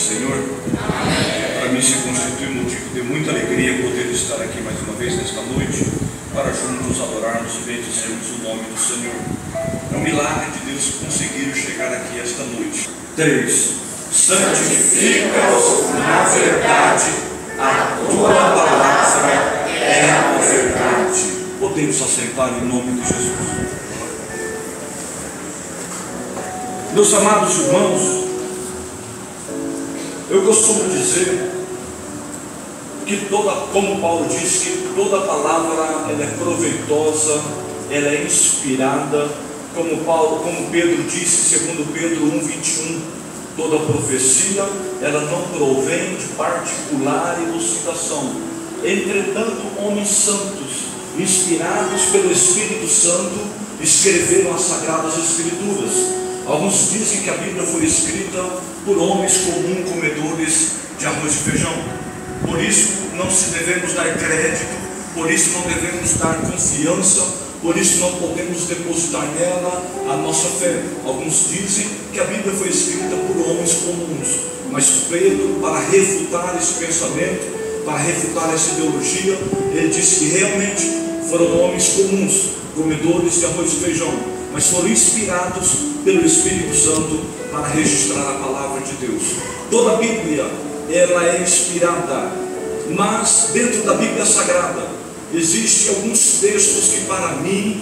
Senhor? Para mim se constitui motivo de muita alegria poder estar aqui mais uma vez nesta noite, para juntos adorarmos e bendizermos o nome do Senhor. É um milagre de Deus conseguir chegar aqui esta noite. 3. Santifica-os na verdade, a tua palavra é a verdade. Podemos assentar em nome de Jesus. Meus amados irmãos, eu costumo dizer que como Paulo diz, que toda palavra ela é proveitosa, ela é inspirada, como Pedro disse, segundo Pedro 1:21, toda profecia ela não provém de particular elucidação. Entretanto, homens santos, inspirados pelo Espírito Santo, escreveram as Sagradas Escrituras. Alguns dizem que a Bíblia foi escrita por homens comuns, comedores de arroz e feijão. Por isso não se devemos dar crédito, por isso não devemos dar confiança, por isso não podemos depositar nela a nossa fé. Alguns dizem que a Bíblia foi escrita por homens comuns, mas Pedro, para refutar esse pensamento, para refutar essa ideologia, ele disse que realmente foram homens comuns, comedores de arroz e feijão, mas foram inspirados pelo Espírito Santo para registrar a palavra de Deus. Toda a Bíblia ela é inspirada, mas dentro da Bíblia Sagrada existem alguns textos que para mim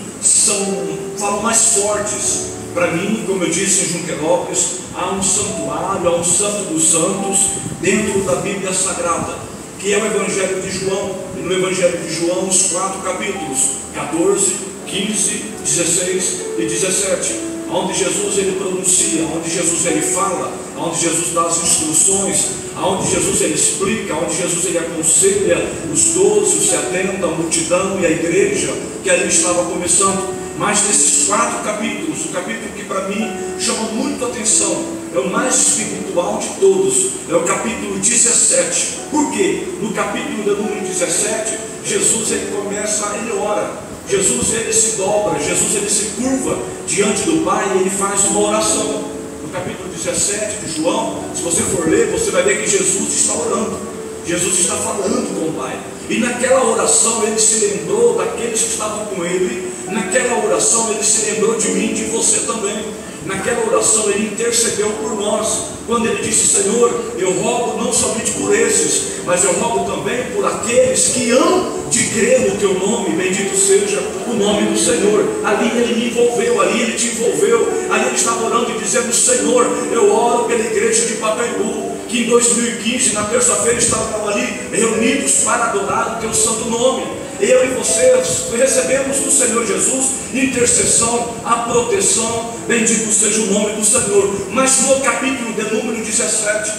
falam mais fortes. Para mim, como eu disse em Junquerópolis, há um santuário, há um santo dos santos dentro da Bíblia Sagrada, que é o Evangelho de João. E no Evangelho de João, os 4 capítulos, 14, 15, 16 e 17, onde Jesus ele pronuncia, onde Jesus ele fala, onde Jesus dá as instruções, onde Jesus ele explica, onde Jesus ele aconselha os 12, os 70, a multidão e a igreja que ali estava começando. Mas desses 4 capítulos, o capítulo que para mim chama muito a atenção, é o mais espiritual de todos, é o capítulo 17. Por quê? No capítulo de número 17, Jesus ele começa, ele ora. Jesus ele se dobra, Jesus ele se curva diante do Pai e ele faz uma oração. No capítulo 17 de João, se você for ler, você vai ver que Jesus está orando, Jesus está falando com o Pai. E naquela oração ele se lembrou daqueles que estavam com ele. Naquela oração ele se lembrou de mim e de você também. Naquela oração ele intercedeu por nós, quando ele disse: Senhor, eu rogo não somente por esses, mas eu rogo também por aqueles que hão de crer no teu nome, bendito seja o nome do Senhor. Ali ele me envolveu, ali ele te envolveu, ali ele estava orando e dizendo: Senhor, eu oro pela igreja de Pacaembu, que em 2015, na terça-feira, estavam ali reunidos para adorar o teu santo nome. Eu e você recebemos do Senhor Jesus intercessão, a proteção, bendito seja o nome do Senhor. Mas no capítulo de número 17,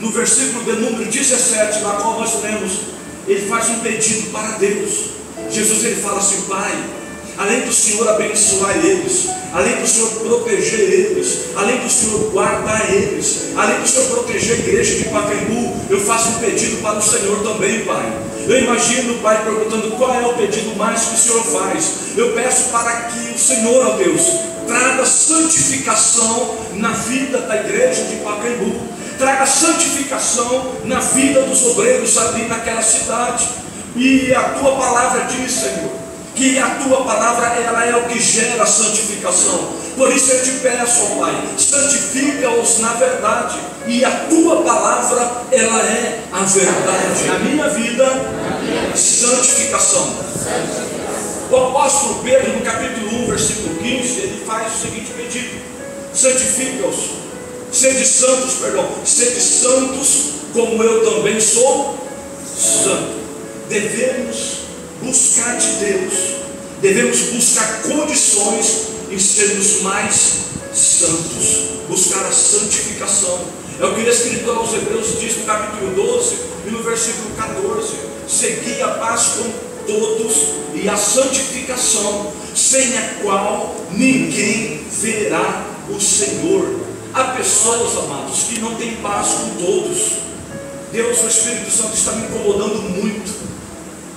no versículo de número 17, na qual nós lemos, ele faz um pedido para Deus. Jesus ele fala assim: Pai, além do Senhor abençoar eles, além do Senhor proteger eles, além do Senhor guardar eles, além do Senhor proteger a igreja de Pacaembu, eu faço um pedido para o Senhor também, Pai. Eu imagino o Pai perguntando: qual é o pedido mais que o Senhor faz? Eu peço para que o Senhor, ó Deus, traga santificação na vida da igreja de Pacaembu, traga santificação na vida dos obreiros ali naquela cidade. E a tua palavra diz, Senhor, que a tua palavra ela é o que gera santificação. Por isso eu te peço, ó Pai, santifica-os na verdade, e a tua palavra ela é a verdade. Na minha vida, santificação. O apóstolo Pedro, no capítulo 1, versículo 15, ele faz o seguinte pedido: santifica-os, sede santos, sede santos como eu também sou santo. Devemos buscar de Deus, devemos buscar condições em sermos mais santos, buscar a santificação. É o que o escritor aos Hebreus diz no capítulo 12 e no versículo 14: segui a paz com todos e a santificação, sem a qual ninguém verá o Senhor. Há pessoas, amados, que não têm paz com todos. Deus, o Espírito Santo está me incomodando muito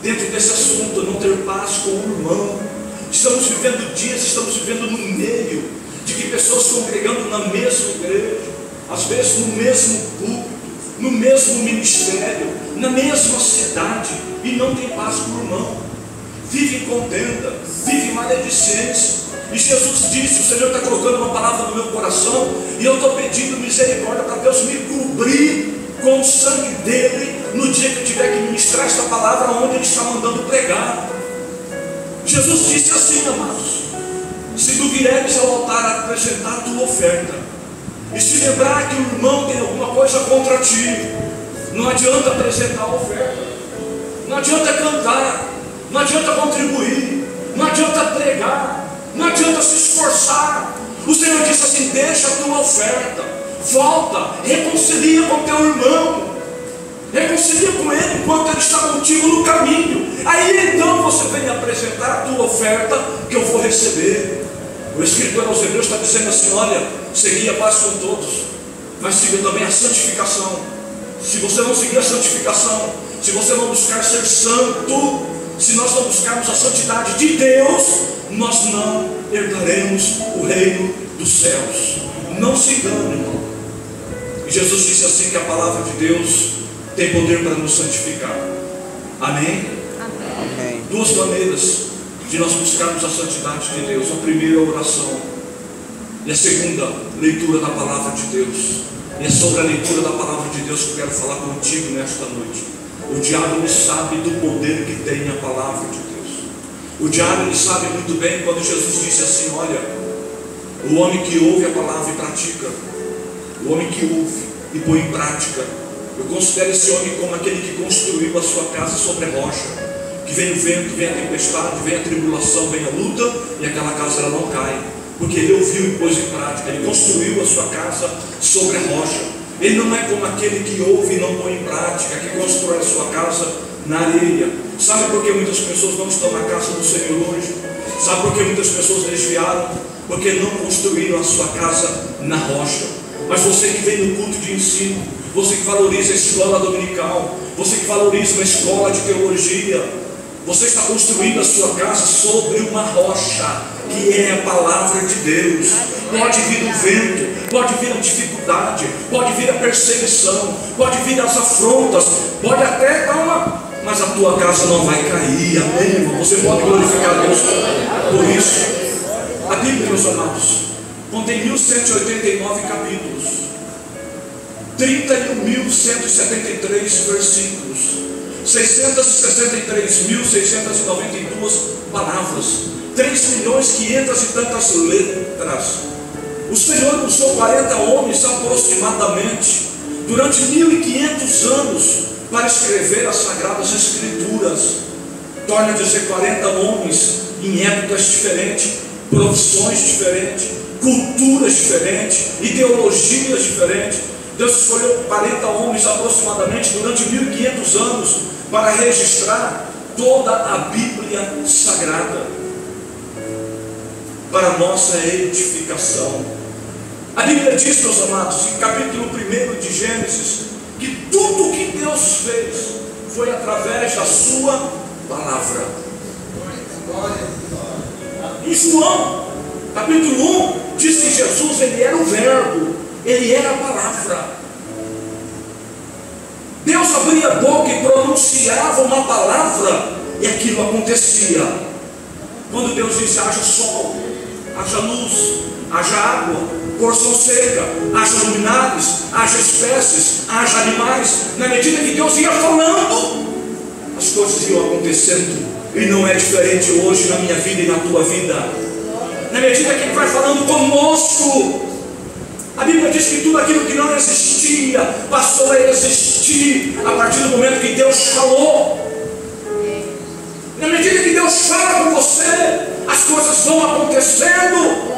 dentro desse assunto, não ter paz com o irmão. Estamos vivendo dias, estamos vivendo no meio de que pessoas congregando na mesma igreja, às vezes no mesmo púlpito, no mesmo ministério, na mesma cidade, e não tem paz com o irmão, vive em contenda, vive em maledicência. E Jesus disse: o Senhor está colocando uma palavra no meu coração, e eu estou pedindo misericórdia para Deus me cobrir com o sangue dele, no dia que eu tiver que ministrar esta palavra onde ele está mandando pregar. Jesus disse assim, amados: se tu vieres ao altar a apresentar a tua oferta, e se lembrar que o irmão tem alguma coisa contra ti, não adianta apresentar a oferta, não adianta cantar, não adianta contribuir, não adianta pregar, não adianta se esforçar. O Senhor disse assim: deixa a tua oferta, volta, reconcilia com teu irmão, reconcilia com ele enquanto ele está contigo no caminho. Aí então você vem apresentar a tua oferta, que eu vou receber. O escritor aos Hebreus está dizendo assim: olha, segui a paz com todos, mas siga também a santificação. Se você não seguir a santificação, se você não buscar ser santo, se nós não buscarmos a santidade de Deus, nós não herdaremos o reino dos céus. Não se engane, irmão. E Jesus disse assim que a palavra de Deus tem poder para nos santificar. Amém? Amém. Duas maneiras de nós buscarmos a santidade de Deus: a primeira, a oração, e a segunda, leitura da palavra de Deus. E é sobre a leitura da palavra de Deus que eu quero falar contigo nesta noite. O diabo ele sabe do poder que tem a palavra de Deus. O diabo ele sabe muito bem quando Jesus disse assim: olha, o homem que ouve a palavra e pratica, o homem que ouve e põe em prática, eu considero esse homem como aquele que construiu a sua casa sobre a rocha. Que vem o vento, vem a tempestade, vem a tribulação, vem a luta, e aquela casa ela não cai, porque ele ouviu e pôs em prática. Ele construiu a sua casa sobre a rocha. Ele não é como aquele que ouve e não põe em prática, que constrói a sua casa na areia. Sabe por que muitas pessoas não estão na casa do Senhor hoje? Sabe por que muitas pessoas desviaram? Porque não construíram a sua casa na rocha. Mas você que vem no culto de ensino, você que valoriza a escola dominical, você que valoriza uma escola de teologia, você está construindo a sua casa sobre uma rocha, que é a palavra de Deus. Pode vir o vento, pode vir a dificuldade, pode vir a perseguição, pode vir as afrontas, pode até dar uma... mas a tua casa não vai cair, amém? Você pode glorificar a Deus por isso. A Bíblia, meus amados, contém 1189 capítulos, 31.173 versículos, 663.692 palavras, 3 milhões 500 e tantas letras. O Senhor usou 40 homens aproximadamente durante 1500 anos para escrever as Sagradas Escrituras. Torna a dizer 40 homens em épocas diferentes, profissões diferentes, culturas diferentes, ideologias diferentes. Deus escolheu 40 homens aproximadamente durante 1500 anos para registrar toda a Bíblia Sagrada para nossa edificação. A Bíblia diz, meus amados, em capítulo 1 de Gênesis, que tudo o que Deus fez foi através da sua palavra. Em João capítulo 1 diz que Jesus ele era o verbo, ele era a palavra. Deus abria a boca e pronunciava uma palavra, e aquilo acontecia. Quando Deus disse: haja sol, haja luz, haja água, porção seca, haja luminares, haja espécies, haja animais. Na medida que Deus ia falando, as coisas iam acontecendo. E não é diferente hoje na minha vida e na tua vida. Na medida que Ele vai falando conosco, a Bíblia diz que tudo aquilo que não existia passou a existir a partir do momento que Deus falou. Na medida que Deus fala com você, as coisas vão acontecendo.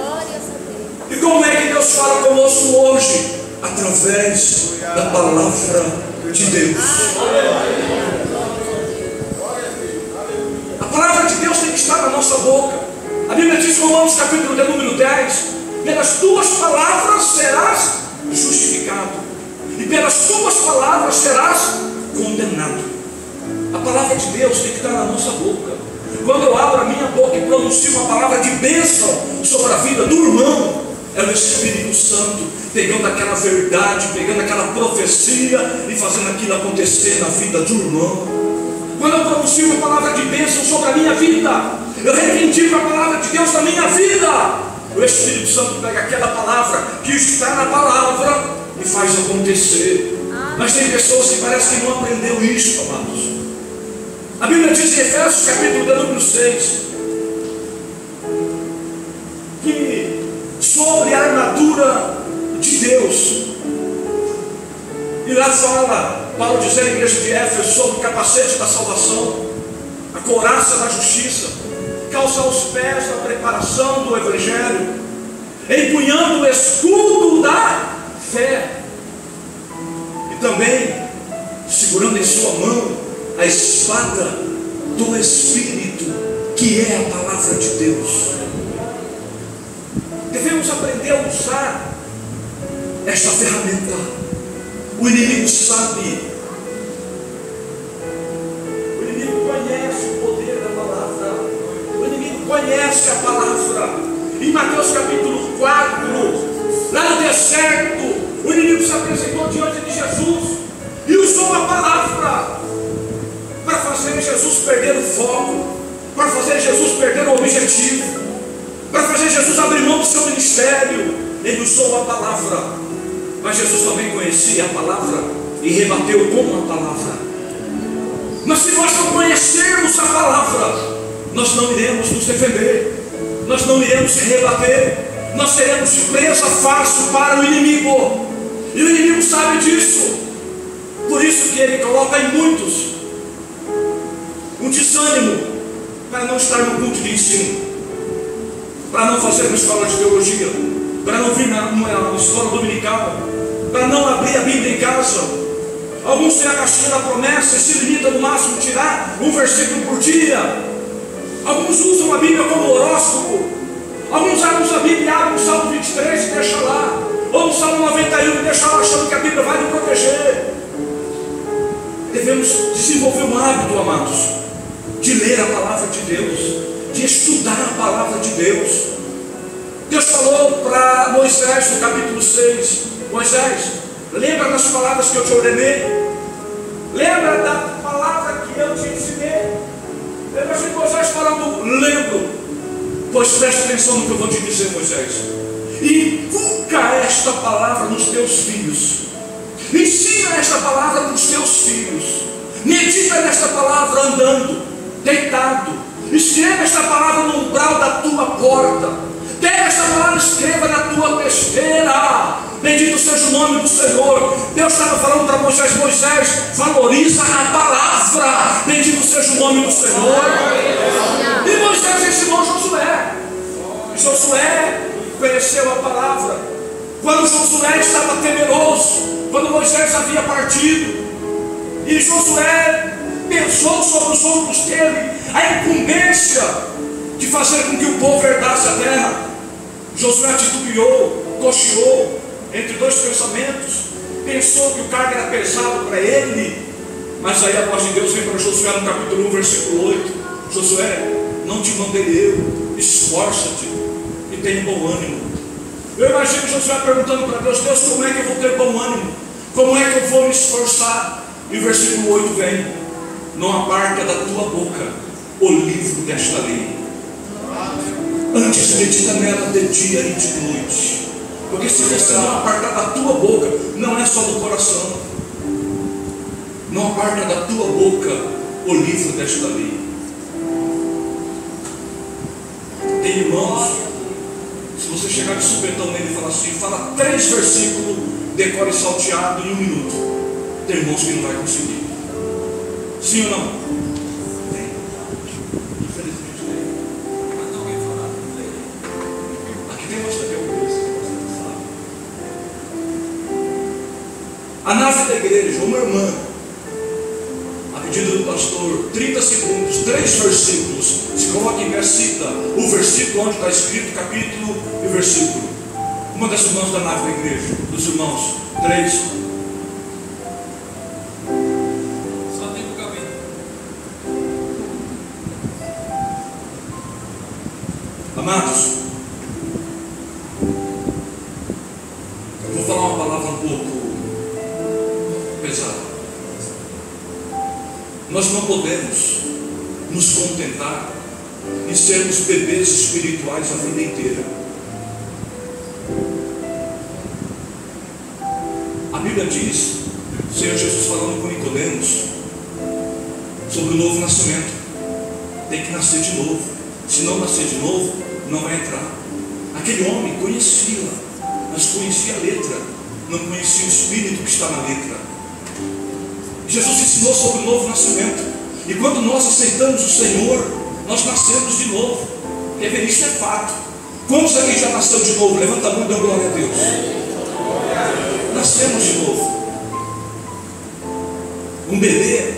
E como é que Deus fala conosco hoje? Através da palavra de Deus. A palavra de Deus tem que estar na nossa boca. A Bíblia diz em Romanos capítulo de número 10: pelas tuas palavras serás justificado, e pelas tuas palavras serás condenado. A palavra de Deus tem que estar na nossa boca. Quando eu abro a minha boca e pronuncio uma palavra de bênção sobre a vida do irmão, É o Espírito Santo pegando aquela verdade, pegando aquela profecia e fazendo aquilo acontecer na vida de um irmão. Quando eu pronuncio uma palavra de bênção sobre a minha vida, eu reivindico a palavra de Deus na minha vida. O Espírito Santo pega aquela palavra que está na palavra e faz acontecer. Mas tem pessoas que parece que não aprendeu isso, amados. A Bíblia diz em Efésios capítulo de número 6 que sobre a armadura de Deus, e lá fala Paulo dizendo à igreja de Éfeso sobre o capacete da salvação, a couraça da justiça, calçar os pés da preparação do Evangelho, empunhando o escudo da fé, e também segurando em sua mão a espada do Espírito, que é a palavra de Deus. Devemos aprender a usar esta ferramenta. O inimigo sabe, o inimigo conhece o poder da palavra, o inimigo conhece a palavra. Em Mateus capítulo 4, lá no deserto, o inimigo se apresentou diante de Jesus e usou a palavra para fazer Jesus perder o foco, para fazer Jesus perder o objetivo, para fazer Jesus abrir mão do seu ministério. Ele usou a palavra, mas Jesus também conhecia a palavra e rebateu com a palavra. Mas se nós não conhecermos a palavra, nós não iremos nos defender, nós não iremos rebater, nós seremos presa fácil para o inimigo, e o inimigo sabe disso. Por isso que ele coloca em muitos um desânimo para não estar no culto de ensino, para não fazer uma escola de teologia, para não vir numa escola dominical, para não abrir a Bíblia em casa. Alguns têm a caixinha da promessa e se limitam no máximo a tirar um versículo por dia. Alguns usam a Bíblia como horóscopo. Alguns usam a Bíblia e abrem o Salmo 23 e deixa lá, ou o Salmo 91 e deixa lá, achando que a Bíblia vai me proteger. Devemos desenvolver um hábito, amados, de ler a palavra de Deus, de estudar a palavra de Deus. Deus falou para Moisés no capítulo 6: Moisés, lembra das palavras que eu te ordenei? Lembra da palavra que eu te ensinei? Lembra de Moisés falando: lembro, pois preste atenção no que eu vou te dizer, Moisés. Inculca esta palavra nos teus filhos, ensina esta palavra para os teus filhos, medita nesta palavra andando, deitado, escreva esta palavra no umbral da tua porta, pega esta palavra e escreva na tua testeira. Bendito seja o nome do Senhor. Deus estava falando para Moisés: Moisés, valoriza a palavra. Bendito seja o nome do Senhor. E Moisés ensinou Josué. Josué conheceu a palavra. Quando Josué estava temeroso, quando Moisés havia partido, e Josué pensou sobre os ombros dele a incumbência de fazer com que o povo herdasse a terra, Josué titubeou, cocheou entre dois pensamentos, pensou que o cargo era pesado para ele. Mas aí a voz de Deus vem para Josué no capítulo 1, versículo 8: Josué, não te mandei eu, esforça-te e tenha bom ânimo. Eu imagino Josué perguntando para Deus: Deus, como é que eu vou ter bom ânimo? Como é que eu vou me esforçar? E o versículo 8 vem: não aparta da tua boca o livro desta lei, antes medita nela de dia e de noite. Porque se você não apartar da tua boca, não é só do coração, não aparta da tua boca o livro desta lei. Tem irmãos, se você chegar de supetão nele e falar assim, fala 3 versículos, decore salteado em 1 minuto, tem irmãos que não vai conseguir. Sim ou não? Tem. Infelizmente tem. Mas não alguém falar, não tem. Aqui tem bastante alguns que você sabe. A nave da igreja, uma irmã, a pedido do pastor, 30 segundos, 3 versículos. Se coloca em cita o versículo onde está escrito, capítulo e versículo. Uma das irmãs da nave da igreja, dos irmãos, 3. Só tem um caminho. Amados, pouco pesado. Nós não podemos nos contentar em sermos bebês espirituais a vida inteira. A Bíblia diz, o Senhor Jesus falando com Nicodemos sobre o novo nascimento: tem que nascer de novo. Se não nascer de novo, não vai entrar. Aquele homem conhecia, mas conhecia a letra, não conhecia o espírito que está na letra. Jesus ensinou sobre o novo nascimento, e quando nós aceitamos o Senhor, nós nascemos de novo. Quer ver? Isso é fato. Quantos aqui já nasceu de novo? Levanta a mão e dá glória a Deus. Nascemos de novo. Um bebê,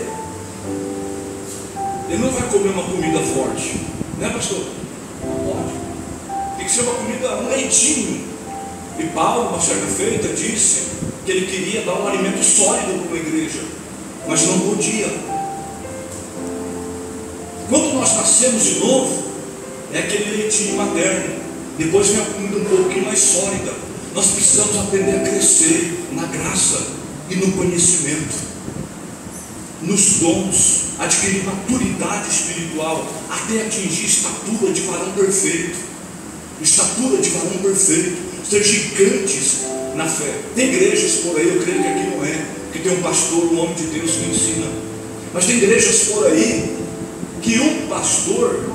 ele não vai comer uma comida forte, né, pastor? Não pode. Tem que ser uma comida, um leitinho. E Paulo, uma certa feita, disse que ele queria dar um alimento sólido para uma igreja, mas não podia. Quando nós nascemos de novo, é aquele leitinho materno. Depois vem a comida um pouquinho mais sólida. Nós precisamos aprender a crescer na graça e no conhecimento, nos dons, adquirir maturidade espiritual, até atingir estatura de varão perfeito. Estatura de varão perfeito, ser gigantes na fé. Tem igrejas por aí, eu creio que aqui não é, que tem um pastor, um homem de Deus que ensina, mas tem igrejas por aí que um pastor,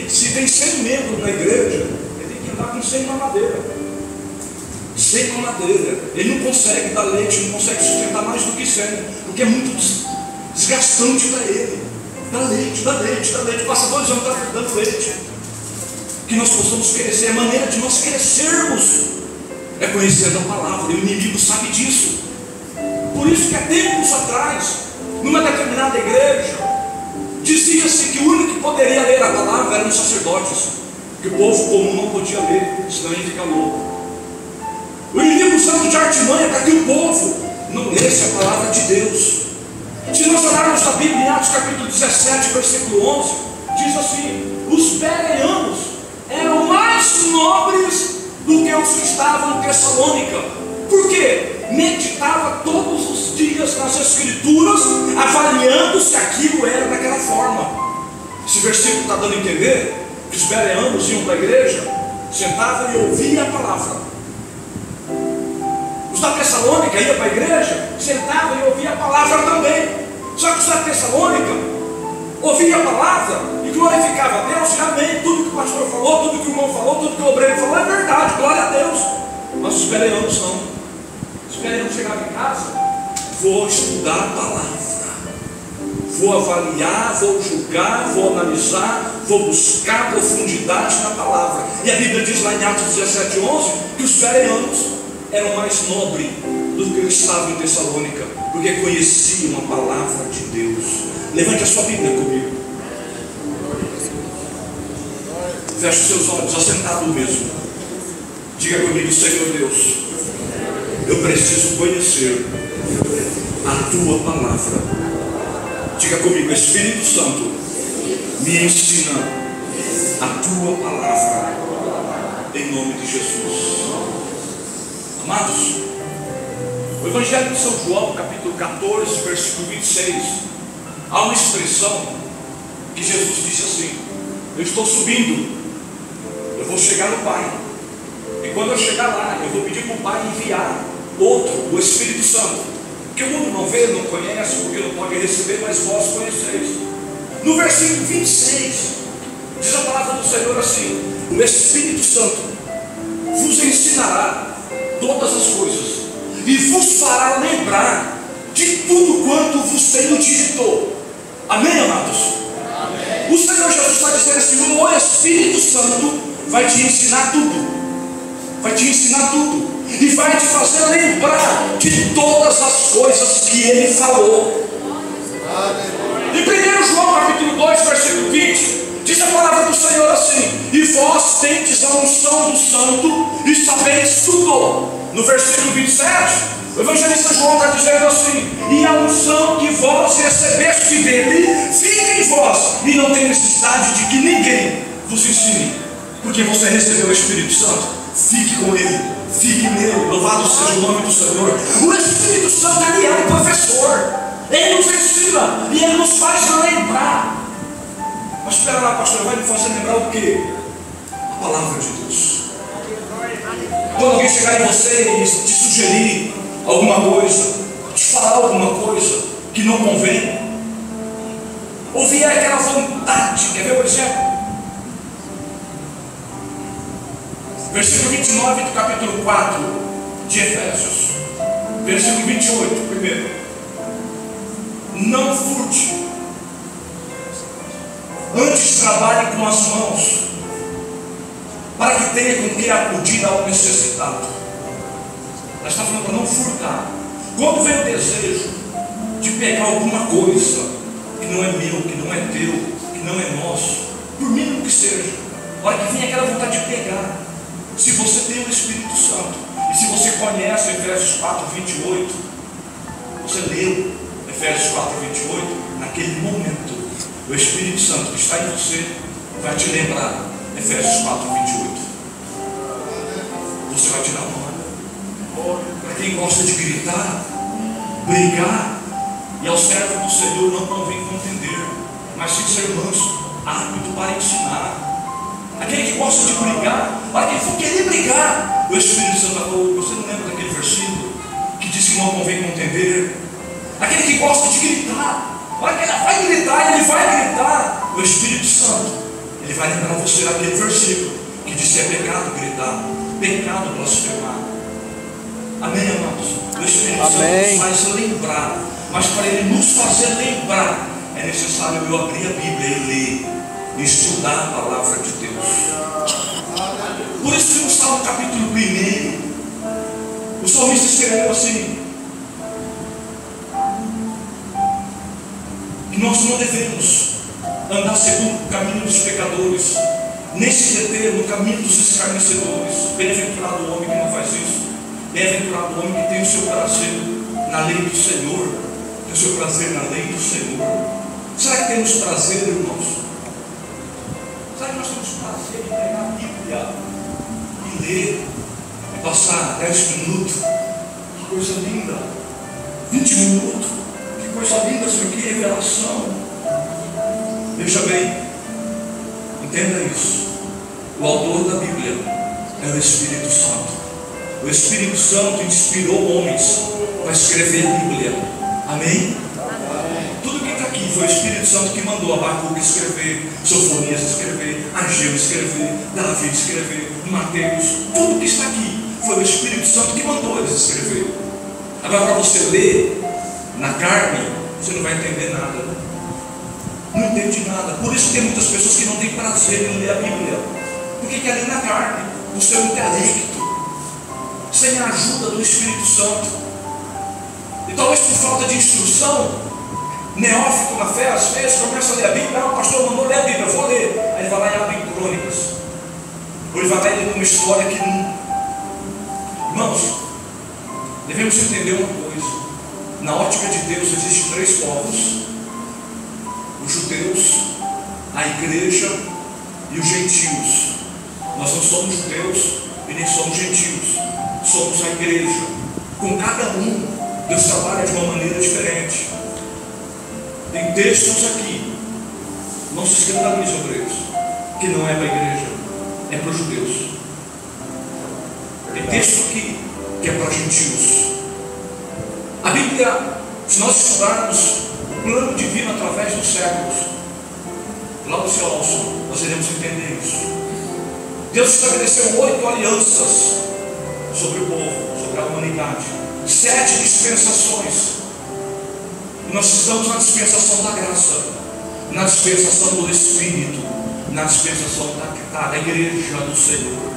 se tem 100 membros na igreja, ele tem que andar com 100 mamadeira. 100 mamadeira. Ele não consegue dar leite, não consegue sustentar mais do que 100, porque é muito desgastante para ele. Dá leite, dá leite, dá leite. Passa 2 anos dando leite. Que nós possamos crescer. A maneira de nós crescermos é conhecendo a palavra. E o inimigo sabe disso. Por isso que há tempos atrás, numa determinada igreja, dizia-se que o único que poderia ler a palavra eram os sacerdotes, que o povo comum não podia ler, senão ia ficar louco. O inimigo usando de artimanha para que o povo não lesse a palavra de Deus. Se nós olharmos a Bíblia em Atos capítulo 17, versículo 11, diz assim: os bereanos eram mais nobres do que os que estavam em Tessalônica. Por quê? Meditava todos os dias nas Escrituras, avaliando se aquilo era daquela forma. Esse versículo está dando a entender que os bereanos iam para a igreja, sentavam e ouviam a palavra. Os da Tessalônica iam para a igreja, sentavam e ouviam a palavra também. Só que os da Tessalônica ouviam a palavra e glorificavam a Deus, e amém, tudo que o pastor falou, tudo que o irmão falou, tudo que o obreiro falou é verdade, glória a Deus. Mas os bereanos não. Os bereanos chegavam em casa: vou estudar a palavra, vou avaliar, vou julgar, vou analisar, vou buscar profundidade na palavra. E a Bíblia diz lá em Atos 17:11 que os bereanos eram mais nobres do que os que estavam em Tessalônica, porque conheciam a palavra de Deus. Levante a sua Bíblia comigo. Feche os seus olhos, assentado mesmo. Diga comigo: Senhor Deus, eu preciso conhecer a tua palavra. Diga comigo: Espírito Santo, me ensina a tua palavra, em nome de Jesus. Amados, o Evangelho de São João, capítulo 14, versículo 26, há uma expressão que Jesus disse assim: eu estou subindo, eu vou chegar no Pai, e quando eu chegar lá, eu vou pedir para o Pai enviar outro, o Espírito Santo, que o mundo não vê, não conhece, porque não pode receber, mas vós conheceis. No versículo 26, diz a palavra do Senhor assim: o Espírito Santo vos ensinará todas as coisas, e vos fará lembrar de tudo quanto vos tenho dito. Amém, amados? Amém. O Senhor Jesus está dizendo assim: o Espírito Santo vai te ensinar tudo, vai te ensinar tudo, e vai te fazer lembrar de todas as coisas que Ele falou. Em 1 João capítulo 2, versículo 20, diz a palavra do Senhor assim: e vós tendes a unção do Santo, e sabeis tudo. No versículo 27, o evangelista João está dizendo assim: e a unção que vós recebeste dele fica em vós, e não tem necessidade de que ninguém vos ensine, porque você recebeu o Espírito Santo. Fique com ele, Fique nele, louvado seja o nome do Senhor. O Espírito Santo, ele é um professor, ele nos ensina e ele nos faz lembrar. Mas espera lá, pastor, vai me fazer lembrar o quê? A palavra de Deus. Quando alguém chegar em você e te sugerir alguma coisa, te falar alguma coisa que não convém, ou vier aquela vontade, quer ver o exemplo? Versículo 29 do capítulo 4 de Efésios, versículo 28, primeiro. Não furte, antes trabalhe com as mãos, para que tenha com que acudir ao necessitado. Nós estamos falando para não furtar. Quando vem o desejo de pegar alguma coisa que não é meu, que não é teu, que não é nosso, por mínimo que seja, a hora que vem aquela vontade de pegar, se você tem o Espírito Santo, e se você conhece Efésios 4, 28, você leu Efésios 4, 28, naquele momento, o Espírito Santo que está em você vai te lembrar Efésios 4, 28. Você vai tirar uma hora. Para quem gosta de gritar, brigar, e ao servo do Senhor não convém contender, mas sim ser manso, árbitro para ensinar. Aquele que gosta de brigar, para quem for querer brigar, o Espírito Santo falou. Você não lembra daquele versículo que diz que não convém contender? Aquele que gosta de gritar, para que ele vai gritar, ele vai gritar. O Espírito Santo, ele vai lembrar você daquele versículo que diz que é pecado gritar, pecado blasfemar. Amém, amados? O Espírito Santo nos faz lembrar, mas para ele nos fazer lembrar, é necessário eu abrir a Bíblia e ler, e estudar a palavra de Deus. Por isso que no Salmo capítulo 1, o salmista escreveu assim, que nós não devemos andar segundo o caminho dos pecadores, nem se deter no caminho dos escarnecedores. Bem-aventurado o homem que não faz isso. Bem-aventurado o homem que tem o seu prazer na lei do Senhor. Tem o seu prazer na lei do Senhor. Será que temos prazer, irmãos? Será que nós temos prazer em pegar a Bíblia e ler, e passar 10 minutos? Que coisa linda! 20 minutos? Que coisa linda isso aqui, revelação. Veja bem, entenda isso. O autor da Bíblia é o Espírito Santo. O Espírito Santo inspirou homens para escrever a Bíblia. Amém? Tudo que está aqui foi o Espírito Santo que mandou Abacuque escrever, Sofonias escrever, Ageu escrever, Davi escrever, Mateus. Tudo que está aqui foi o Espírito Santo que mandou eles escrever. Agora, para você ler na carne, você não vai entender nada. Não entende nada. Por isso tem muitas pessoas que não têm prazer em ler a Bíblia, porque quer ler na carne, no seu intelecto, sem a ajuda do Espírito Santo. E talvez por falta de instrução, neófito na fé, às vezes começa a ler a Bíblia. Não, o pastor mandou ler a Bíblia, eu vou ler. Aí ele vai lá e abre em Crônicas, ou ele vai lá e lê uma história que não. Irmãos, devemos entender uma coisa. Na ótica de Deus existem 3 povos: os judeus, a igreja e os gentios. Nós não somos judeus e nem somos gentios, somos a igreja. Com cada um, Deus trabalha de uma maneira diferente. Tem textos aqui, não se escandalizem, obreiros, que não é para a igreja, é para os judeus. Tem texto aqui que é para gentios. A Bíblia, se nós estudarmos o plano divino através dos séculos, lá no seu alço, nós iremos entender isso. Deus estabeleceu 8 alianças sobre o povo, sobre a humanidade, 7 dispensações. E nós estamos na dispensação da graça, na dispensação do Espírito, na dispensação da igreja do Senhor.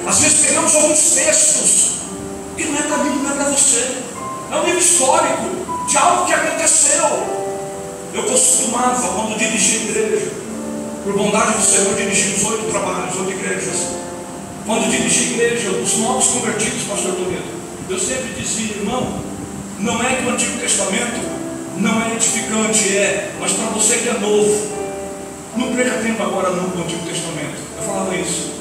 Às vezes pegamos alguns textos que não é para mim, não é para você. É um livro histórico de algo que aconteceu. Eu costumava, quando dirigia a igreja, por bondade do Senhor, dirigimos 8 trabalhos, 8 igrejas. Quando dirigi a igreja, os novos convertidos, pastor Toledo, eu sempre dizia, irmão, não é que o Antigo Testamento não é edificante, mas para você que é novo, não perca tempo agora não com o Antigo Testamento. Eu falava isso.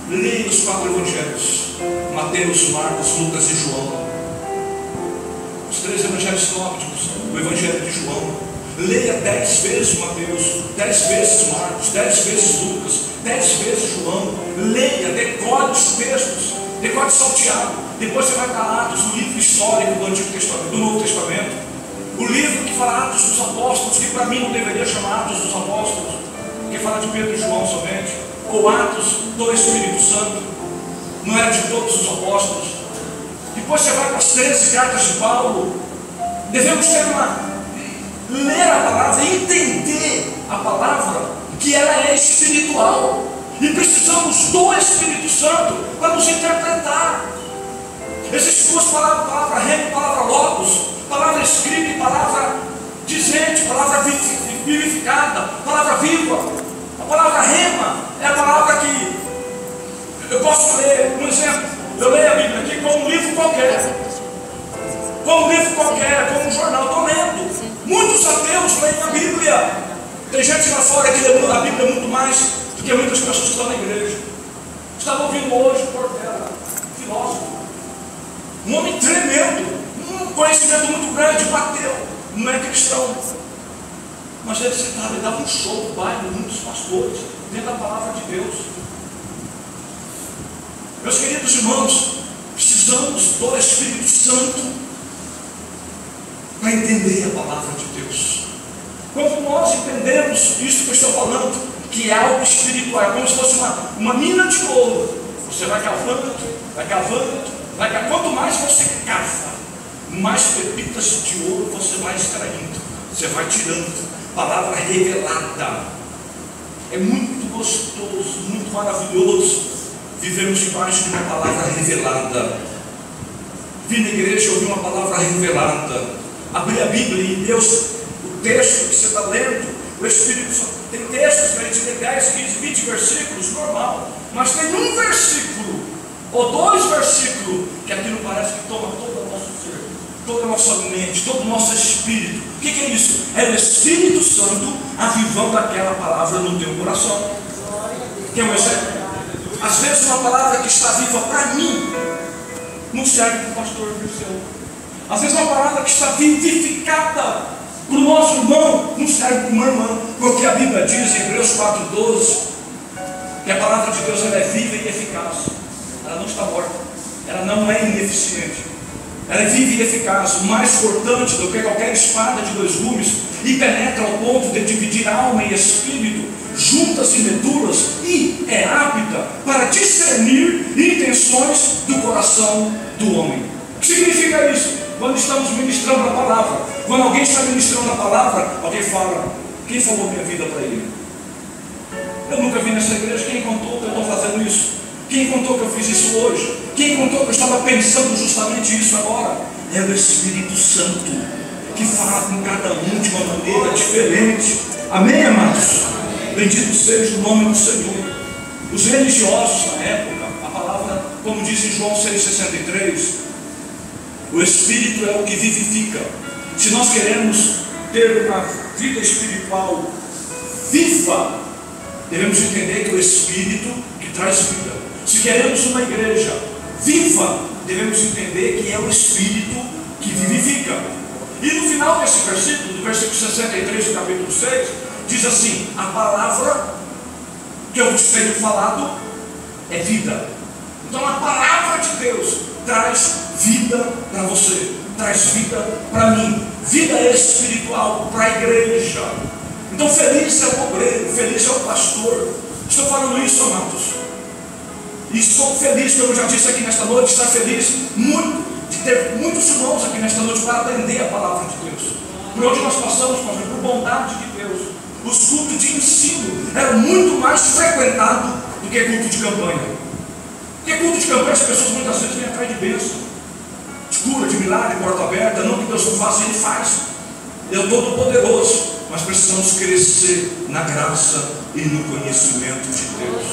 Leia os 4 evangelhos. Mateus, Marcos, Lucas e João. Os 3 evangelhos sinópticos, o evangelho de João. Leia 10 vezes Mateus, 10 vezes Marcos, 10 vezes Lucas, 10 vezes João. Leia, decore os textos, decore salteado. Depois você vai para Atos, o livro histórico do Antigo Testamento, do Novo Testamento. O livro que fala Atos dos Apóstolos, que para mim não deveria chamar Atos dos Apóstolos, porque fala de Pedro e João somente. Ou Atos do Espírito Santo, não é de todos os apóstolos. Depois você vai para as 13 cartas de Paulo. Devemos ler a palavra, entender a palavra, que ela é espiritual, e precisamos do Espírito Santo para nos interpretar. Existem 2 palavras: palavra rema e palavra logos, palavra escrita e palavra dizente, palavra vivificada, palavra viva. A palavra rema é a palavra que eu posso ler. Um exemplo, eu leio a Bíblia aqui como um livro qualquer, como um livro qualquer, como um jornal. Estou lendo. Muitos ateus leem a Bíblia. Tem gente lá fora que lê a Bíblia muito mais do que muitas pessoas que estão na igreja. Estava ouvindo hoje o Portela, filósofo, um homem tremendo, um conhecimento muito grande, bateu, não é cristão, mas ele sentava e dava um show, baile, muitos pastores, dentro da palavra de Deus. Meus queridos irmãos, precisamos do Espírito Santo para entender a palavra de Deus. Quando nós entendemos isso que eu estou falando, que é algo espiritual, é como se fosse uma mina de ouro. Você vai cavando, vai cavando, vai cavando. Quanto mais você cava, mais pepitas de ouro você vai extraindo, você vai tirando. Palavra revelada. É muito gostoso, muito maravilhoso vivemos debaixo de uma palavra revelada. Vim na igreja e ouvi uma palavra revelada. Abrir a Bíblia e Deus, o texto que você está lendo, o Espírito Santo. Tem textos que a gente lê 10, 15, 20 versículos, normal. Mas tem um versículo, ou 2 versículos, que aquilo parece que toma todo o nosso ser, toda a nossa mente, todo o nosso espírito. O que é isso? É o Espírito Santo avivando aquela palavra no teu coração. Quer um exemplo? Às vezes uma palavra que está viva para mim não serve para o pastor Dirceu. Às vezes uma palavra que está vivificada para o nosso irmão não serve para uma irmã, porque a Bíblia diz em Hebreus 4,12 que a palavra de Deus ela é viva e eficaz. Ela não está morta, ela não é ineficiente, ela é viva e eficaz, mais cortante do que qualquer espada de 2 gumes, e penetra ao ponto de dividir alma e espírito, juntas e medulas, e é apta para discernir intenções do coração do homem. O que significa isso? Quando estamos ministrando a palavra, quando alguém está ministrando a palavra, alguém fala: quem falou minha vida para ele? Eu nunca vi nessa igreja. Quem contou que eu estou fazendo isso? Quem contou que eu fiz isso hoje? Quem contou que eu estava pensando justamente isso agora? É o Espírito Santo que fala com cada um de uma maneira diferente. Amém, amados? Bendito seja o nome do Senhor. Os religiosos na época, a palavra, como diz em João 6,63, o Espírito é o que vivifica. Se nós queremos ter uma vida espiritual viva, devemos entender que o Espírito que traz vida. Se queremos uma igreja viva, devemos entender que é o Espírito que vivifica. E no final desse versículo, do versículo 63 do capítulo 6, diz assim: a palavra que eu vos tenho falado é vida. Então a palavra de Deus traz vida para você, traz vida para mim, vida espiritual para a igreja. Então feliz é o obreiro, feliz é o pastor. Estou falando isso, amados, e estou feliz, como eu já disse aqui nesta noite, estar feliz muito de ter muitos irmãos aqui nesta noite para aprender a palavra de Deus. Por onde nós passamos, pastor, por bondade de Deus, os cultos de ensino eram muito mais frequentados do que culto de campanha. Porque culto de campanha as pessoas muitas vezes vêm atrás de bênção, de cura, de milagre, porta aberta. Não que Deus não faça, Ele faz. Ele é todo poderoso, mas precisamos crescer na graça e no conhecimento de Deus.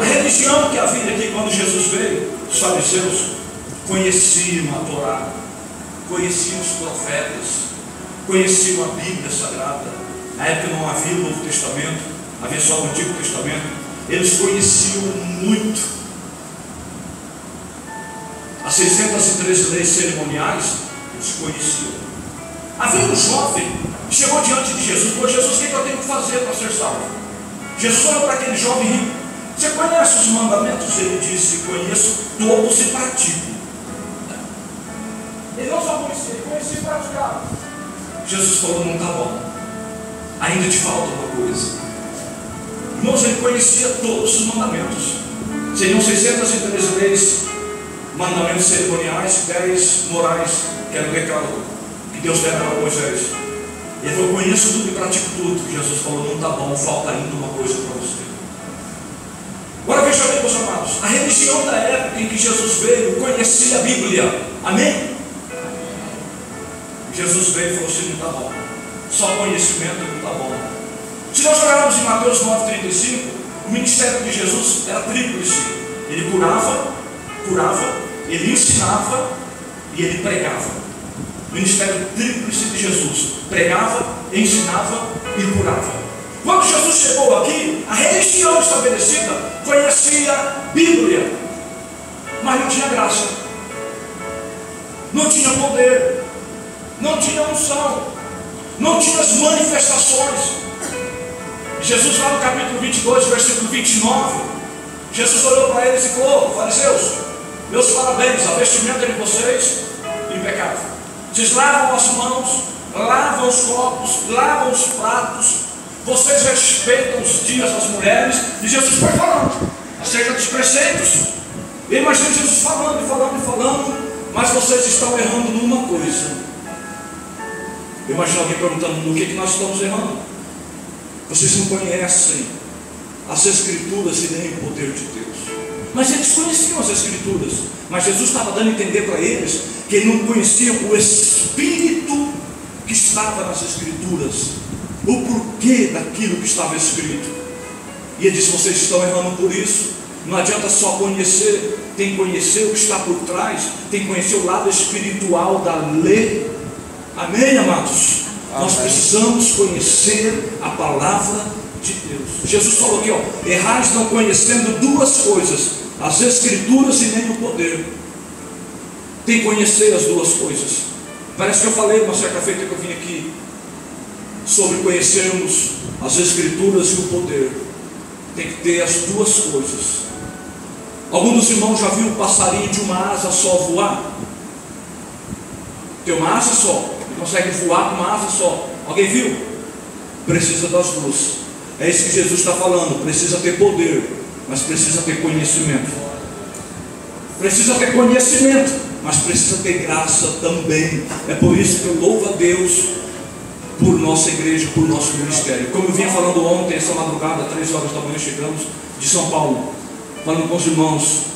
A religião que havia aqui quando Jesus veio, os fariseus conheciam a Torá, conheciam os profetas, conheciam a Bíblia Sagrada. Na época não havia o Novo Testamento, havia só o Antigo Testamento. Eles conheciam muito as 613 leis cerimoniais, eles conheciam. Havia um jovem que chegou diante de Jesus, falou: Jesus, o que eu tenho que fazer para ser salvo? Jesus olhou para aquele jovem rico: você conhece os mandamentos? Ele disse: conheço todos e pratico. Ele não só conhecia, ele conhecia e praticava. Jesus falou: não está bom, ainda te falta uma coisa. Irmãos, ele conhecia todos os mandamentos. Seriam 613 leis, mandamentos cerimoniais, 10 morais, que era o decálogo que Deus dera a Moisés. Ele falou: conheço tudo e pratico tudo. Jesus falou: não está bom, falta ainda uma coisa para você. Agora veja bem, meus amados, a religião da época em que Jesus veio conhecia a Bíblia. Amém? Jesus veio e falou assim: não está bom, só conhecimento não está bom. Se nós olharmos em Mateus 9,35, o ministério de Jesus era tríplice. Ele curava, ele ensinava e ele pregava. O ministério tríplice de Jesus: pregava, ensinava e curava. Quando Jesus chegou aqui, a religião estabelecida conhecia a Bíblia, mas não tinha graça, não tinha poder, não tinha unção, não tinha as manifestações. Jesus, lá no capítulo 22, versículo 29, Jesus olhou para eles e falou: fariseus, meus parabéns, a vestimenta de vocês impecável. Vocês lavam as mãos, lavam os copos, lavam os pratos, vocês respeitam os dias das mulheres. E Jesus foi falando acerca dos preceitos. Eu imagino Jesus falando, mas vocês estão errando numa coisa. Eu imagino alguém perguntando: no que nós estamos errando? Vocês não conhecem as Escrituras e nem o poder de Deus. Mas eles conheciam as Escrituras, mas Jesus estava dando a entender para eles que eles não conheciam o Espírito que estava nas Escrituras, o porquê daquilo que estava escrito. E ele disse: vocês estão errando por isso. Não adianta só conhecer, tem que conhecer o que está por trás, tem que conhecer o lado espiritual da lei. Amém, amados? Amém. Nós precisamos conhecer a palavra de Deus. Jesus falou aqui: errais não conhecendo duas coisas, as Escrituras e nem o poder. Tem que conhecer as duas coisas. Parece que eu falei uma certa feita que eu vim aqui sobre conhecermos as Escrituras e o poder. Tem que ter as duas coisas. Algum dos irmãos já viu um passarinho de uma asa só voar? Tem uma asa só, ele consegue voar com uma asa só. Alguém viu? Precisa das duas. É isso que Jesus está falando. Precisa ter poder, mas precisa ter conhecimento. Precisa ter conhecimento, mas precisa ter graça também. É por isso que eu louvo a Deus por nossa igreja, por nosso ministério. Como eu vinha falando ontem, essa madrugada, 3 horas da manhã, chegamos de São Paulo, falando com os irmãos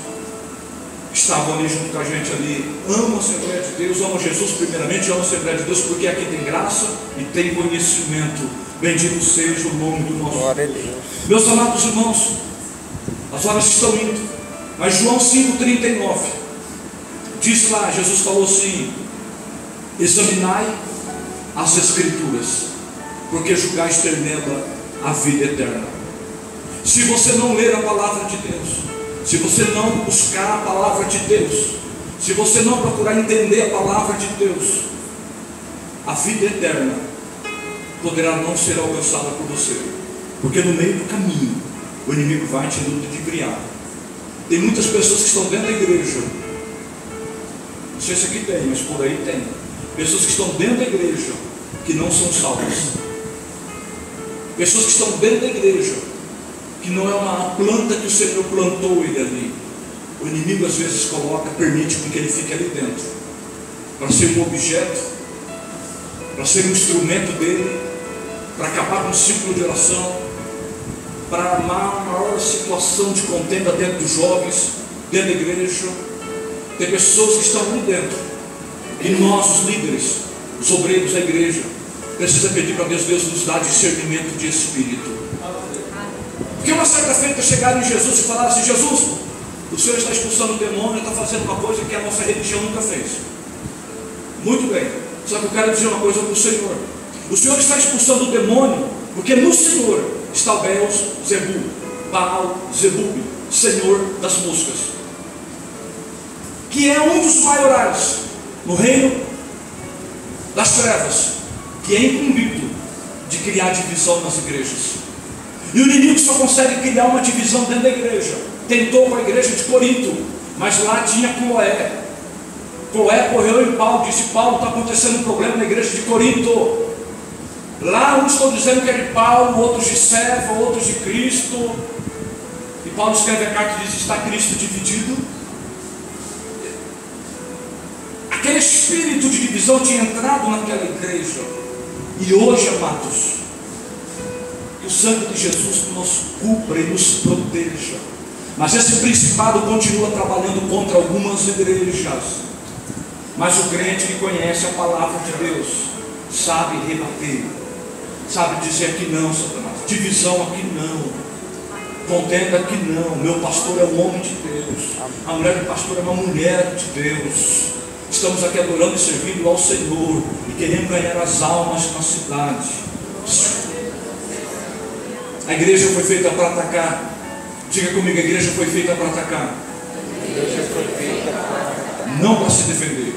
que estavam ali junto com a gente ali. Amo a Assembleia de Deus, amo Jesus primeiramente, amo a Assembleia de Deus porque aqui tem graça e tem conhecimento. Bendito seja o nome do nosso Deus. Meus amados irmãos, as horas estão indo, mas João 5,39 diz lá, Jesus falou assim: examinai as Escrituras, porque julgais ter nela a vida eterna. Se você não ler a palavra de Deus, se você não buscar a palavra de Deus, se você não procurar entender a palavra de Deus, a vida eterna poderá não ser alcançada por você, porque no meio do caminho o inimigo vai te ludibriar. Tem muitas pessoas que estão dentro da igreja, não sei se aqui tem, mas por aí tem pessoas que estão dentro da igreja que não são salvas, pessoas que estão dentro da igreja que não é uma planta que o Senhor plantou ele ali. O inimigo às vezes coloca, permite que ele fique ali dentro, para ser um objeto, para ser um instrumento dele, para acabar com um ciclo de oração, para armar uma maior situação de contenda dentro dos jovens, dentro da igreja. Tem pessoas que estão ali dentro, e nós, os líderes, os obreiros da igreja, precisa pedir para Deus: Deus nos dá discernimento de espírito. Porque uma certa feita chegaram em Jesus e falaram assim: Jesus, o Senhor está expulsando o demônio, está fazendo uma coisa que a nossa religião nunca fez. Muito bem, só que eu quero dizer uma coisa para o Senhor: o Senhor está expulsando o demônio, porque no Senhor está o Beelzebub, Baal Zebub, Senhor das moscas. que é um dos maiorais no reino das trevas, que é incumbido de criar divisão nas igrejas. E o inimigo só consegue criar uma divisão dentro da igreja. Tentou com a igreja de Corinto, mas lá tinha Cloé. Cloé correu em Paulo, disse: Paulo, está acontecendo um problema na igreja de Corinto. Lá uns estão dizendo que é de Paulo, outros de Cefa, outros de Cristo. E Paulo escreve a carta e diz: está Cristo dividido? Aquele espírito de divisão tinha entrado naquela igreja. E hoje, amados, que o sangue de Jesus nos cubra e nos proteja. Mas esse principado continua trabalhando contra algumas igrejas. Mas o crente que conhece a palavra de Deus sabe rebater, sabe dizer que não, Satanás, divisão aqui não, contenda aqui não. Meu pastor é um homem de Deus, a mulher do pastor é uma mulher de Deus. Estamos aqui adorando e servindo ao Senhor e querendo ganhar as almas na cidade. A igreja foi feita para atacar. Diga comigo: a igreja foi feita para atacar, não para se defender.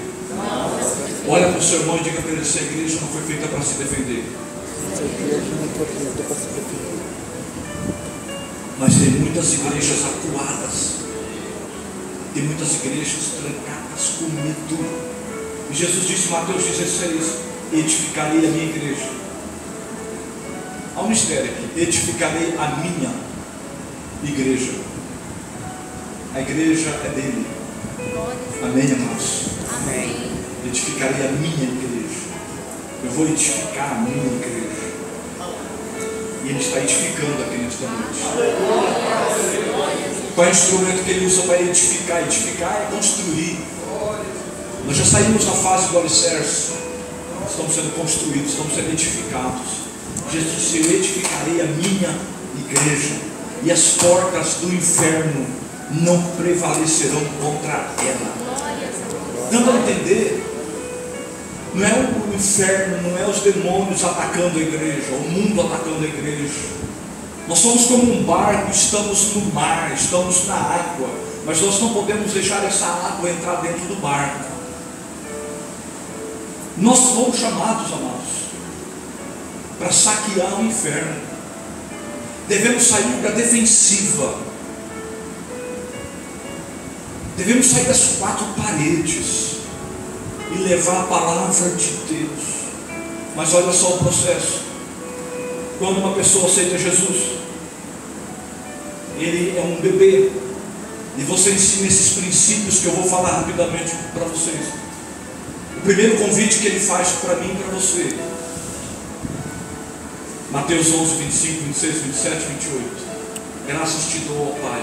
Olha para o seu irmão e diga para ele: essa igreja não foi feita para se defender. Mas tem muitas igrejas acuadas, tem muitas igrejas trancadas com medo. E Jesus disse em Mateus 16: edificarei a minha igreja. Há um mistério aqui: edificarei a minha igreja. A igreja é dele. Amém, amados? Amém. Edificarei a minha igreja. Eu vou edificar a minha igreja. E Ele está edificando aqui nesta noite. Qual é o instrumento que Ele usa para edificar? Edificar é construir. Nós já saímos da fase do alicerce. Estamos sendo construídos, estamos sendo edificados. Jesus disse: eu edificarei a minha igreja, e as portas do inferno não prevalecerão contra ela. Dando a entender, não é o inferno, não é os demônios atacando a igreja, o mundo atacando a igreja. Nós somos como um barco, estamos no mar, estamos na água, mas nós não podemos deixar essa água entrar dentro do barco. Nós fomos chamados, amados, para saquear o inferno. Devemos sair da defensiva. Devemos sair das quatro paredes e levar a palavra de Deus. Mas olha só o processo. Quando uma pessoa aceita Jesus, ele é um bebê, e você ensina esses princípios que eu vou falar rapidamente para vocês. O primeiro convite que ele faz para mim e para você, Mateus 11, 25, 26, 27, 28. Graças te dou, ó Pai,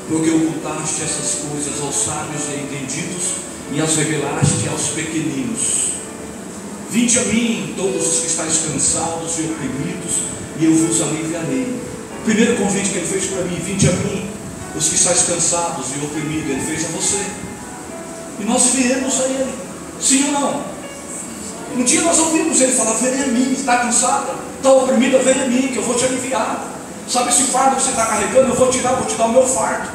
porque ocultaste essas coisas aos sábios e entendidos e as revelaste aos pequeninos. Vinde a mim, todos os que estáis cansados e oprimidos, e eu vos aliviarei. O primeiro convite que ele fez para mim: vinde a mim, os que estáis cansados e oprimidos. Ele fez a você, e nós viemos a ele, sim ou não? Um dia nós ouvimos ele falar: vem a mim, está cansada, está oprimida, vem a mim, que eu vou te aliviar. Sabe esse fardo que você está carregando? Eu vou te dar o meu fardo,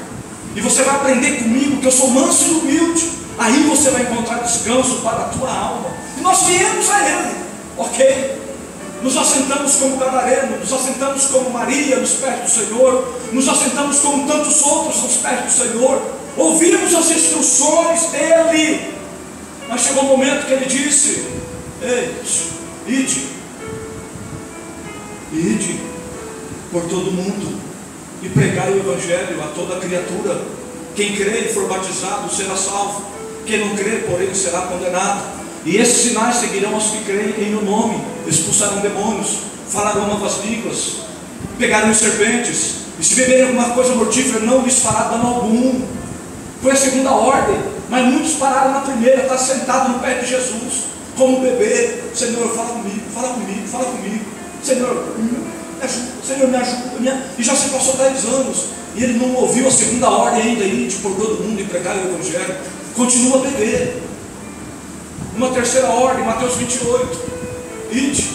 e você vai aprender comigo que eu sou manso e humilde. Aí você vai encontrar descanso para a tua alma. E nós viemos a ele, ok? Nos assentamos como Gadareno, nos assentamos como Maria nos pés do Senhor, nos assentamos como tantos outros nos pés do Senhor, ouvimos as instruções dele. Mas chegou um momento que ele disse: ei, ide por todo mundo e pregai o Evangelho a toda criatura. Quem crer e for batizado será salvo, quem não crer, porém, será condenado. E esses sinais seguirão aos que creem em meu nome: expulsarão demônios, falarão novas línguas, pegarão serpentes, e se beberem alguma coisa mortífera não lhes fará dano algum. Foi a segunda ordem, mas muitos pararam na primeira. Está sentado no pé de Jesus como um bebê: Senhor, fala comigo, fala comigo, fala comigo, Senhor, me ajuda, Senhor, me ajuda. E já se passou 10 anos e ele não ouviu a segunda ordem ainda: ir por todo mundo e pregar o Evangelho. Continua a beber. Uma terceira ordem, Mateus 28: ide,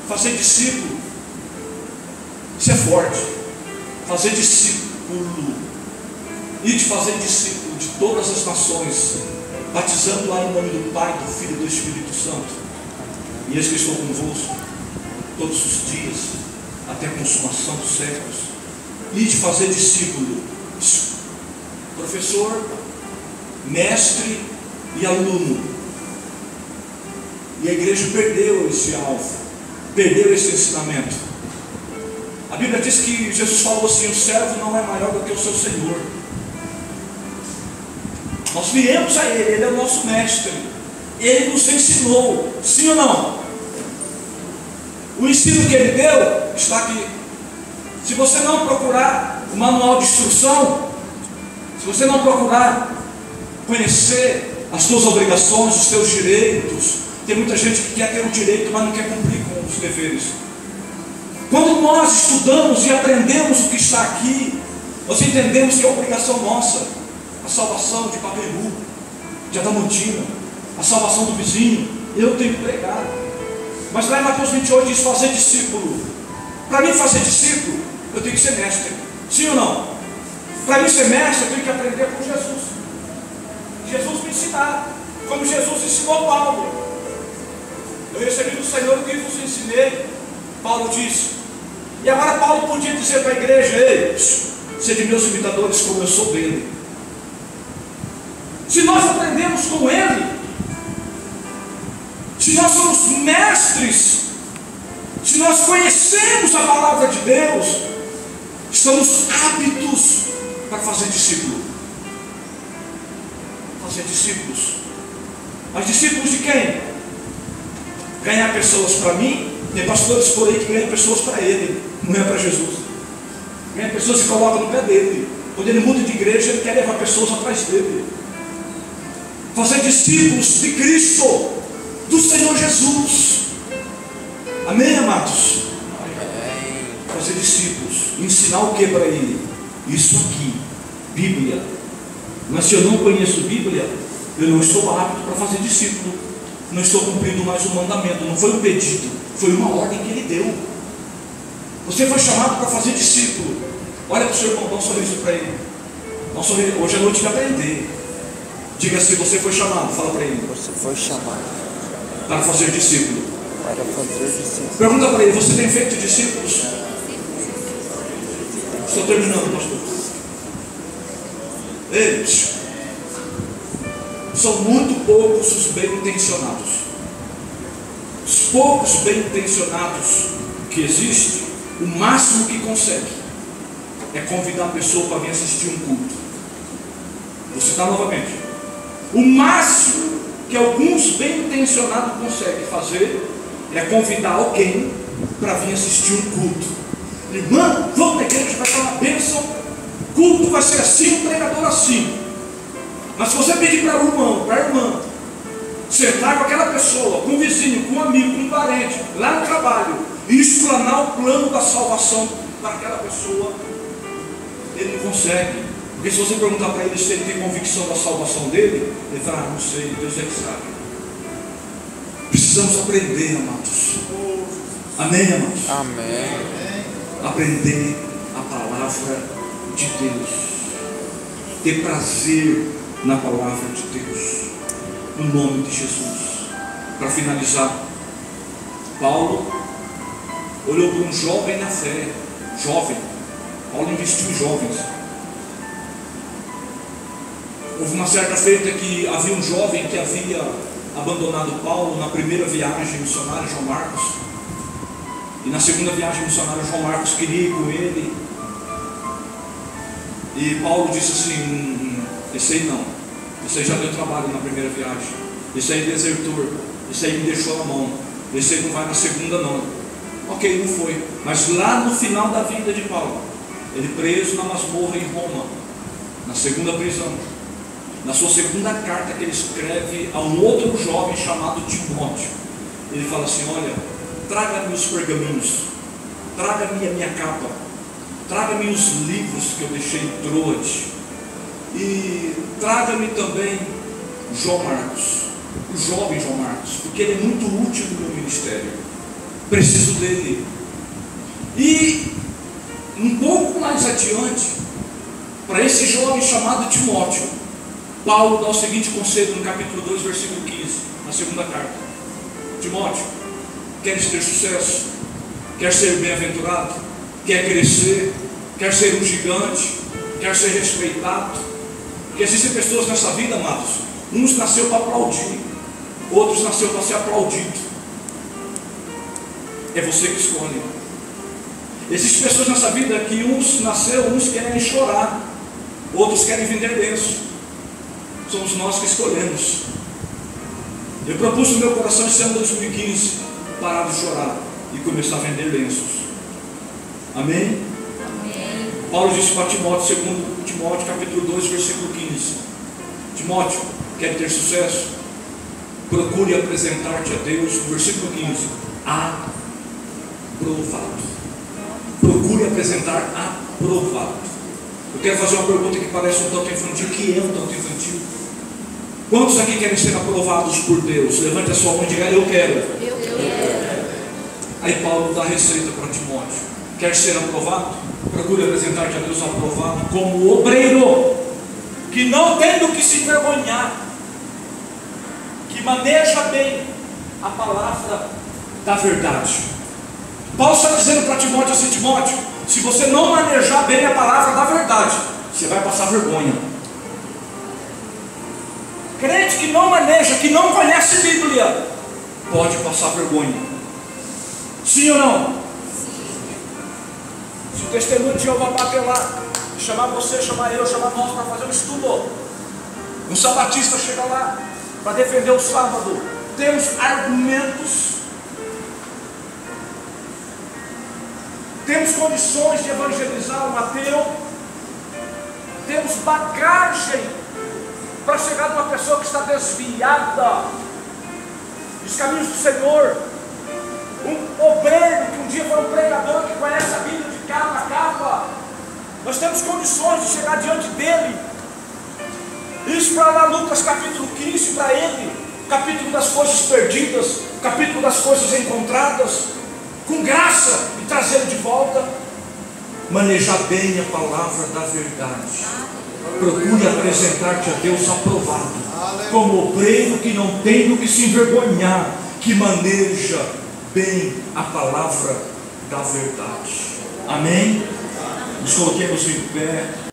fazer discípulo. Isso é forte. Fazer discípulo. Ide fazer discípulos. de todas as nações, batizando lá em nome do Pai, do Filho e do Espírito Santo. E eis que estou convosco todos os dias, até a consumação dos séculos. E de fazer discípulo, professor, mestre e aluno. E a igreja perdeu esse alvo, perdeu esse ensinamento. A Bíblia diz que Jesus falou assim: o servo não é maior do que o seu Senhor. Nós viemos a Ele é o nosso mestre, Ele nos ensinou, sim ou não? O ensino que Ele deu está aqui. Se você não procurar o manual de instrução, se você não procurar conhecer as suas obrigações, os seus direitos, tem muita gente que quer ter o direito, mas não quer cumprir com os deveres. Quando nós estudamos e aprendemos o que está aqui, nós entendemos que é obrigação nossa a salvação de Paperu, de Adamantina, a salvação do vizinho. Eu tenho que pregar. Mas lá em Mateus 28 diz: fazer discípulo. Para mim fazer discípulo, eu tenho que ser mestre, sim ou não? Para mim ser mestre, eu tenho que aprender com Jesus. Jesus me ensinar, como Jesus ensinou Paulo. Eu recebi do Senhor o que vos ensinei, Paulo disse. E agora Paulo podia dizer para a igreja: ei, sede meus imitadores como eu sou dele. Se nós aprendemos com ele, se nós somos mestres, se nós conhecemos a palavra de Deus, estamos aptos para fazer discípulo. Fazer discípulos. Mas discípulos de quem? Ganhar pessoas para mim. Tem pastores por aí que ganham pessoas para ele, não é para Jesus. Ganha pessoas que colocam no pé dele. Quando ele muda de igreja, ele quer levar pessoas atrás dele. Fazer discípulos de Cristo, do Senhor Jesus. Amém, amados? Amém. Fazer discípulos. Ensinar o que para ele? Isso aqui, Bíblia. Mas se eu não conheço Bíblia, eu não estou apto para fazer discípulo. Não estou cumprindo mais um mandamento. Não foi um pedido, foi uma ordem que ele deu. Você foi chamado para fazer discípulo. Olha para o seu irmão, dá um sorriso para ele. Dá um sorriso. Hoje é noite de aprender. Diga assim: você foi chamado. Fala para ele: você foi chamado para fazer discípulo. Para fazer discípulo. Pergunta para ele: você tem feito discípulos? Estou terminando, pastor. Eles são muito poucos os bem intencionados. Os poucos bem intencionados que existem, o máximo que consegue é convidar a pessoa para vir assistir um culto. Vou citar novamente. O máximo que alguns bem intencionados conseguem fazer é convidar alguém para vir assistir um culto. Irmã, vamos na igreja, vai dar uma bênção. Culto vai ser assim, o pregador assim. Mas se você pedir para o irmão, para a irmã, sentar com aquela pessoa, com um vizinho, com um amigo, com um parente, lá no trabalho, e explanar o plano da salvação para aquela pessoa, ele não consegue. Porque se você perguntar para ele se ele tem convicção da salvação dele, ele fala: não sei, Deus é que sabe. Precisamos aprender, amados. Amém, amados? Amém. Aprender a palavra de Deus, ter prazer na palavra de Deus, no nome de Jesus. Para finalizar, Paulo olhou para um jovem na fé. Jovem, Paulo investiu em jovens. Houve uma certa feita que havia um jovem que havia abandonado Paulo na primeira viagem missionária, João Marcos. E na segunda viagem missionária, João Marcos queria ir com ele. E Paulo disse assim: esse aí não, esse aí já deu trabalho na primeira viagem, esse aí é desertor, esse aí me deixou na mão, esse aí não vai na segunda não. Ok, não foi. Mas lá no final da vida de Paulo, ele preso na masmorra em Roma, na segunda prisão, na sua segunda carta que ele escreve a um outro jovem chamado Timóteo, ele fala assim: olha, traga-me os pergaminhos, traga-me a minha capa, traga-me os livros que eu deixei em Troade, e traga-me também João Marcos, o jovem João Marcos, porque ele é muito útil no meu ministério, preciso dele. E um pouco mais adiante, para esse jovem chamado Timóteo, Paulo dá o seguinte conselho no capítulo 2, versículo 15, na segunda carta: Timóteo, queres ter sucesso? Quer ser bem-aventurado? Quer crescer? Quer ser um gigante? Quer ser respeitado? Porque existem pessoas nessa vida, amados, uns nasceu para aplaudir, outros nasceu para ser aplaudido. É você que escolhe. Existem pessoas nessa vida que uns querem chorar, outros querem vender lenço. Somos nós que escolhemos. Eu propus no meu coração esse ano de 2015 parar de chorar e começar a vender lenços. Amém? Amém. Paulo disse para Timóteo, segundo Timóteo capítulo 2, versículo 15: Timóteo, quer ter sucesso? Procure apresentar-te a Deus, no versículo 15, aprovado. Procure apresentar aprovado. Eu quero fazer uma pergunta que parece um tanto infantil, que é um tanto infantil. Quantos aqui querem ser aprovados por Deus? Levante a sua mão e diga: eu quero. Eu quero. Aí Paulo dá a receita para Timóteo: quer ser aprovado? Procure apresentar-te a Deus aprovado como obreiro, que não tem do que se envergonhar, que maneja bem a palavra da verdade. Paulo está dizendo para Timóteo assim: Timóteo, se você não manejar bem a palavra da verdade, você vai passar vergonha. Crente que não maneja, que não conhece Bíblia, pode passar vergonha. Sim ou não? Se o testemunho de Jeová bater lá, chamar você, chamar eu, chamar nós para fazer um estudo, um sabatista chega lá para defender o sábado, temos argumentos, temos condições de evangelizar um ateu, temos bagagem para chegar numa pessoa que está desviada dos caminhos do Senhor, um obreiro que um dia foi um pregador que conhece a Bíblia de capa a capa. Nós temos condições de chegar diante dele. Isso para lá Lucas capítulo 15, para ele, capítulo das coisas perdidas, capítulo das coisas encontradas, com graça, e trazê-lo de volta. Manejar bem a palavra da verdade. Procure apresentar-te a Deus aprovado, como obreiro que não tem do que se envergonhar, que maneja bem a palavra da verdade. Amém? Nos coloquemos em pé.